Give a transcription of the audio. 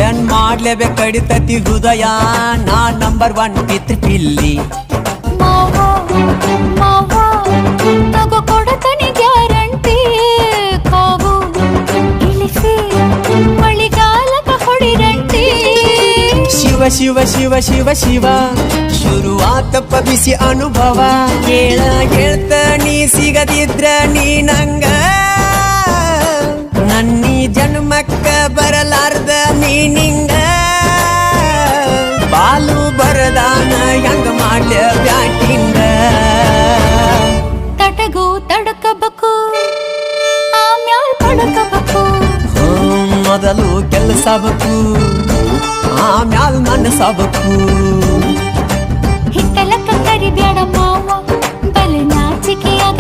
ಏನ್ ಮಾಡ್ಲೇಬೇಕು ಕಡಿತತಿ ಹೃದಯ ನಾ ನಂಬರ್ 1 ಪಿತ್ರ ಪಿಲ್ಲಿ ಮಾವ ಮಾವ ತಗೋ ಕೊಡತನಿ ಗ್ಯಾರಂಟಿ ಕಾವು ಇಳಿಸಿ ಮಳಿಗಾಲಕ ಹೊಡಿರಂಟಿ ಶಿವ ಶಿವ ಶಿವ ಶಿವ ಶಿವ ಶುರುವಾತಪ್ಪ ಬಿಸಿ ಅನುಭವ ಹೇಳ್ತ ನೀ ಸಿಗದಿದ್ರ ನೀ ನಂಗ ನನ್ನೀ ಜನ್ಮಕ್ಕ ಬರಲಾರ್ದ ನೀನಿಂಗ ಬಾಲು ಬರದಾನ ಹೆಂಗ ಮಾಡ್ಯ ಬ್ಯಾಟಿಂಗ ತಟಗೂ ತಡಕಬೇಕು ಆಮ್ಯಾಲ್ ಪಡಕಬೇಕು ಮೊದಲು ಕೆಲಸಬೇಕು ಆಮ್ಯಾಲ್ ಮನಸಬೇಕು ಹಿತ್ತಲಕ್ಕ ಕರಿಬ್ಯಾಡ ಮಾವ ಬಲ ನಾಚಿಕೆಯಾಗ